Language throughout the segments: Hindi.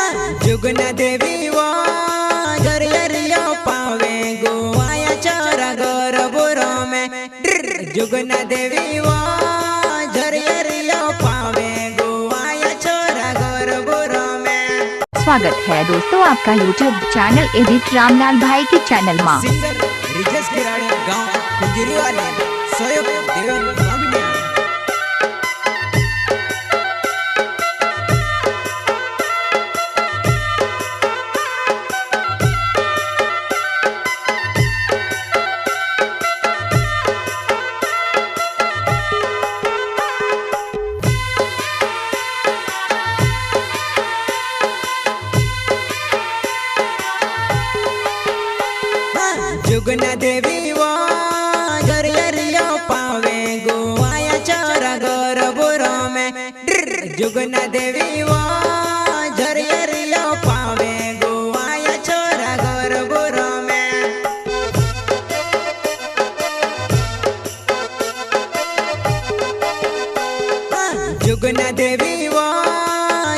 जुगना देवी वो झरियरियो पावे गोवाया चरा घर बुरो में जुगना देवी वो झरियरियो पावे गोवाया चरा घर बुरो में। स्वागत है दोस्तों आपका यूट्यूब चैनल एडिट रामलाल भाई के चैनल में। सिंगर रिजस किराड़े गांव कुंजिरी वाले सोयोग देवन स्वामी जुगना देवी वो झरियरियो पावे गोवाया चरा घर बुरो में जुगना देवी वो झरियरियो पावे गोवाया चरा घर बुरो में। जुगना देवी वो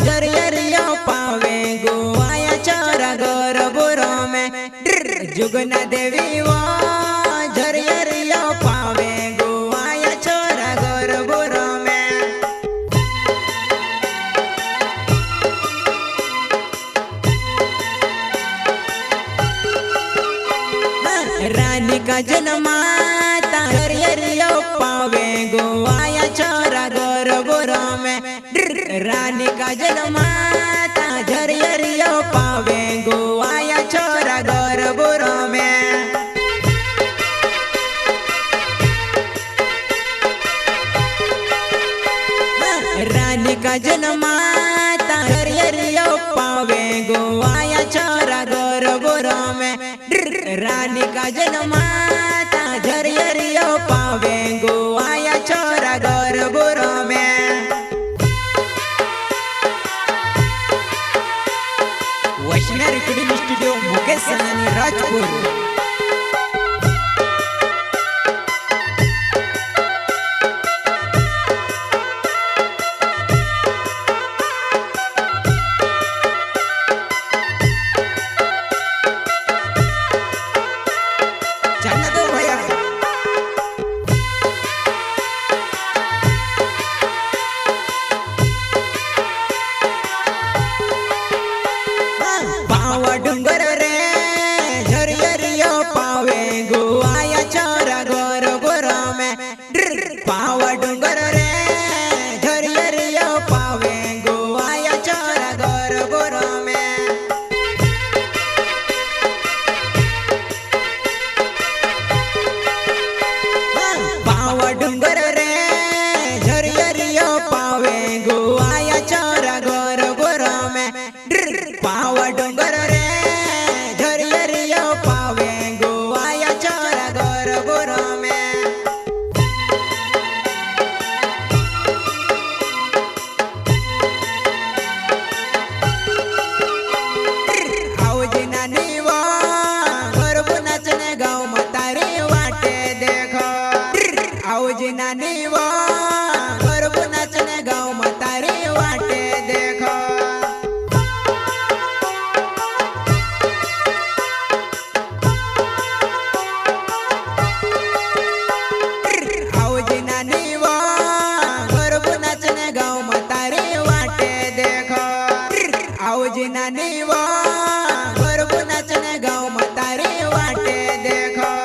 झरियरियो पावे गोवाया चरा घर बुरो में जुगना देवी वो झरियरियो पावे गोवाया चरा घर बुरो में। रानी का जन्माता झरियरियो पावे गोवाया चरा घर बुरो में रानी का जन्माता झरियरियो पावे गोवाया चरा घर बुरो में। रानी का जन्माता झरियरियो पावे गोवाया चरा घर बुरो में रानी का जन्माता झरियरियो पावे गोवाया चरा घर बुरो में। वैष्णव रिकॉर्डिंग स्टूडियो मुकेश सनानी राजपुर। चलना दो भैया पावा डूंगर रे झरियरियो पावे गोवाया चरा घर बुरो में पावा डूंगर रे झरियरियो पावे गोवाया चरा घर बुरो में। पावा डूंगर रे झरियरियो पावे गोवाया चरा घर बुरो में पावा डूंगर रे झरियरियो पावे गोवाया चरा घर बुरो में। औजी नानी वो घर बुनाचने गाँव मतारी वाटे देखो औजी नानी वो घर बुनाचने गाँव मतारी वाटे देखो। औजी नानी वो घर बुनाचने गाँव मतारी वाटे देखो औजी नानी वो घर बुनाचने गाँव मतारी वाटे देखो।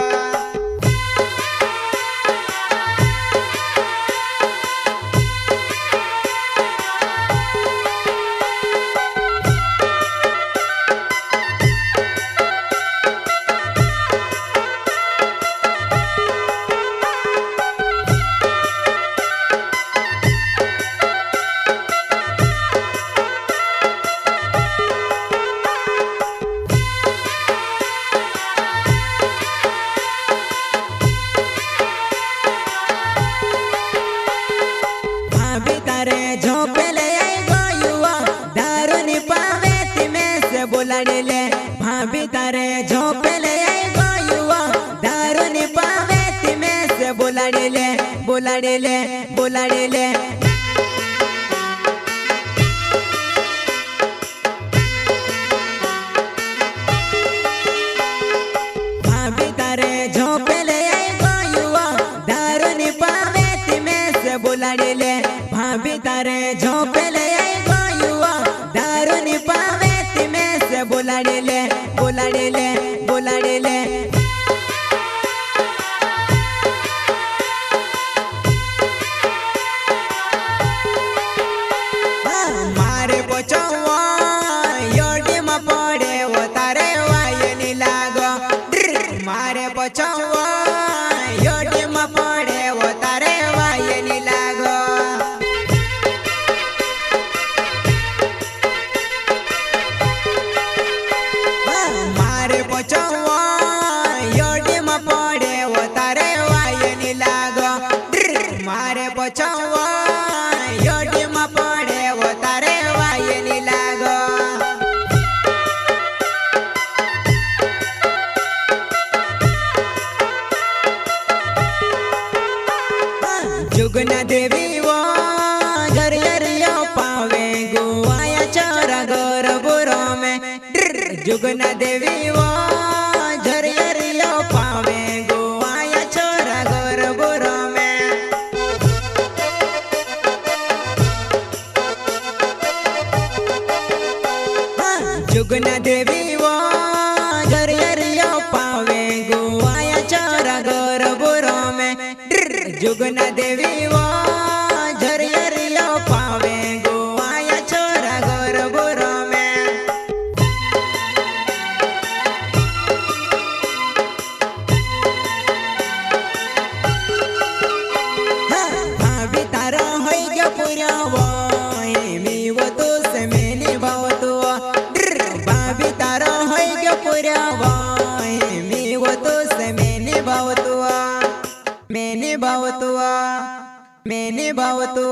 भाभी तारे झोंपे ले आई गोयुआ दारू नी पावे तिमे से बोलाड़े ले भाभी तारे झोंपे ले आई गोयुआ दारू नी पावे तिमे से बोलाड़े ले बोलाड़े ले बोलाड़े ले। बोलाडेले बोलाडेले बोलाडेले मारे पोचवा योडी मा पडे वो तारे वायनी लागो मारे पोचवा योडी मा पडे वो तारे वायनी लागो मारे पोचवा योडी मा पडे वो तारे वायनी लागो मारे पोचवा योडी मा पडे वो तारे वायनी लागो जुगना देवी वो घर यरियो पावे गुआया चोरा गोर बुरो में जुगना देवी वो घर यरियो पावे गुआया चोरा गोर बुरो में जुगना देवी वो घर यरियो पावे गुआया चोरा गोर बुरो में जुगना देवी वो घर यरियो पावे गुआया चोरा गोर बुरो में भाभी तारा होई गया पुरा वो मी वो तो से मैंने भाव तो भाभी तारा होई गया पुरा वो मी वो तो से मैंने भाव तो मैंने भाव तो